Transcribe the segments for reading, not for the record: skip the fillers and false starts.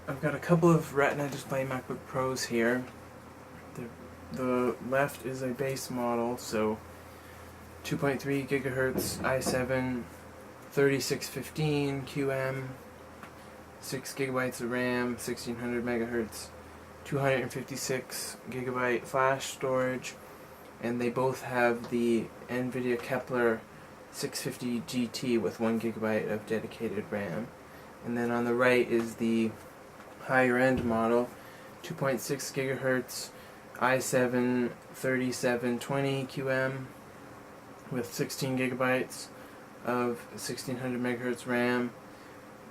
I've got a couple of Retina display MacBook Pros here. The left is a base model, so 2.3 gigahertz i7 3615 QM, 6 gigabytes of RAM, 1600 megahertz, 256 gigabyte flash storage, and they both have the NVIDIA Kepler 650 GT with 1 gigabyte of dedicated RAM. And then on the right is the higher end model, 2.6 gigahertz i7 3720 QM with 16 gigabytes of 1600 megahertz RAM,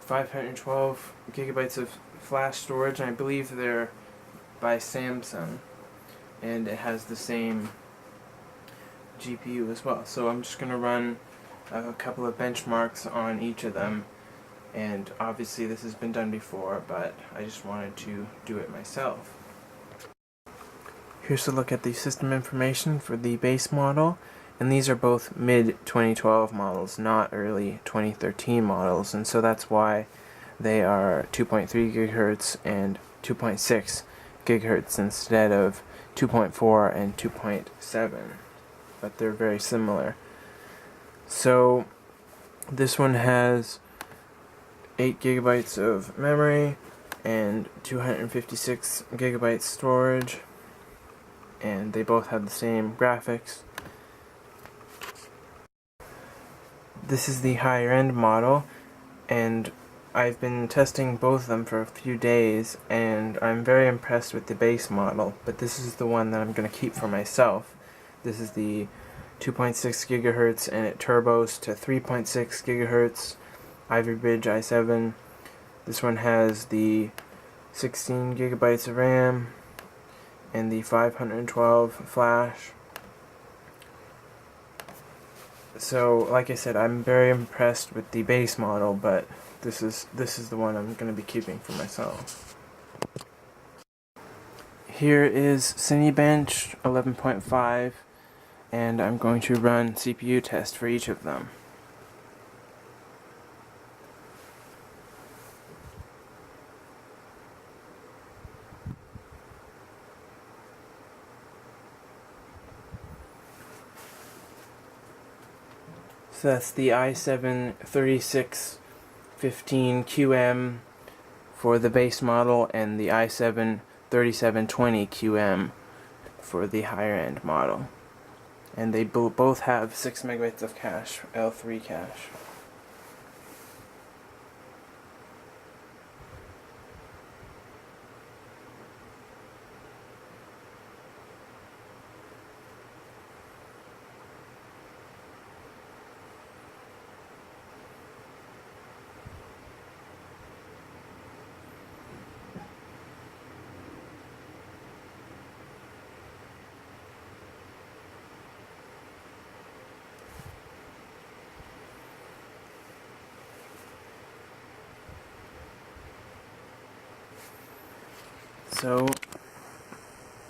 512 gigabytes of flash storage, and I believe they're by Samsung, and it has the same GPU as well. So I'm just going to run a couple of benchmarks on each of them, and obviously this has been done before, but I just wanted to do it myself. Here's a look at the system information for the base model, and these are both mid-2012 models, not early 2013 models, and so that's why they are 2.3 gigahertz and 2.6 gigahertz instead of 2.4 and 2.7, but they're very similar. So this one has 8 gigabytes of memory and 256 gigabytes storage, and they both have the same graphics. This is the higher end model, and I've been testing both of them for a few days, and I'm very impressed with the base model, but this is the one that I'm going to keep for myself. This is the 2.6 gigahertz, and it turbos to 3.6 gigahertz Ivy Bridge i7. This one has the 16 gigabytes of RAM and the 512 flash. So, like I said, I'm very impressed with the base model, but this is the one I'm going to be keeping for myself. Here is Cinebench 11.5, and I'm going to run CPU test for each of them. So that's the i7 3615 QM for the base model, and the i7 3720 QM for the higher end model. And they both have 6 megabytes of cache, L3 cache. So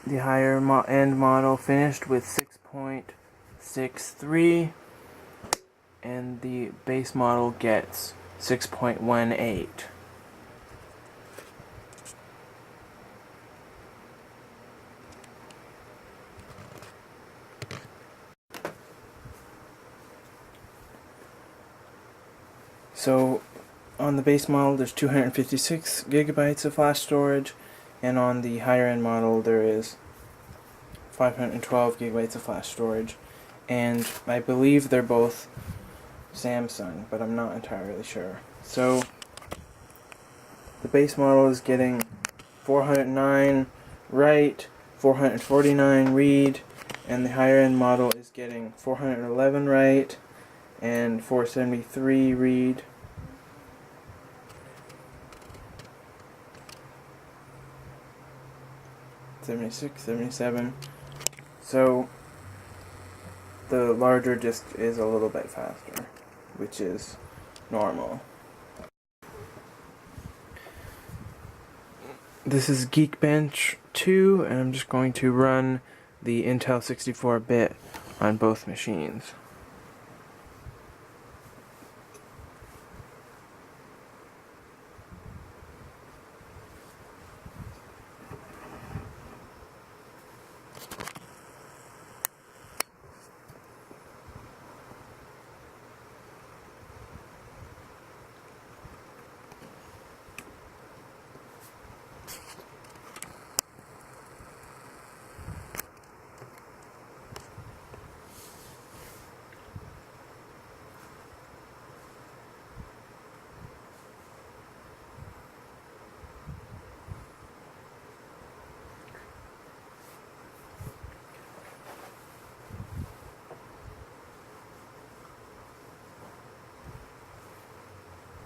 the higher end model finished with 6.63, and the base model gets 6.18. So on the base model there's 256 gigabytes of flash storage, and on the higher end model there is 512 gigabytes of flash storage, and I believe they're both Samsung, but I'm not entirely sure. So the base model is getting 409 write, 449 read, and the higher end model is getting 411 write and 473 read. '76, '77. So the larger disk is a little bit faster, which is normal. This is Geekbench 2, and I'm just going to run the Intel 64-bit on both machines.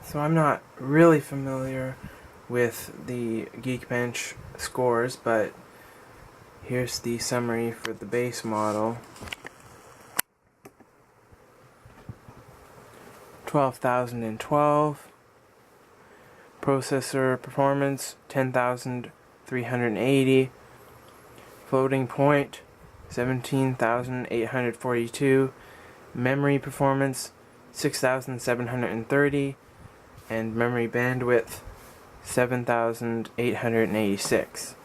So I'm not really familiar with the Geekbench scores, but here's the summary for the base model. 12,012. Processor performance 10,380. Floating point 17,842. Memory performance 6,730. And memory bandwidth 7,886.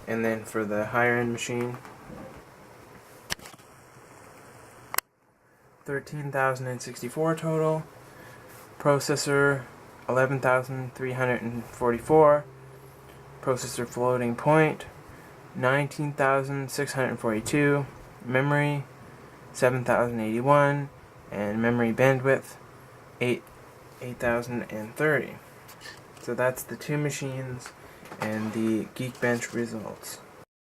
And then for the higher end machine, 13,064 total. Processor 11,344. Processor floating point 19,642. Memory 7,081. And memory bandwidth 8,030. So that's the two machines and the Geekbench results.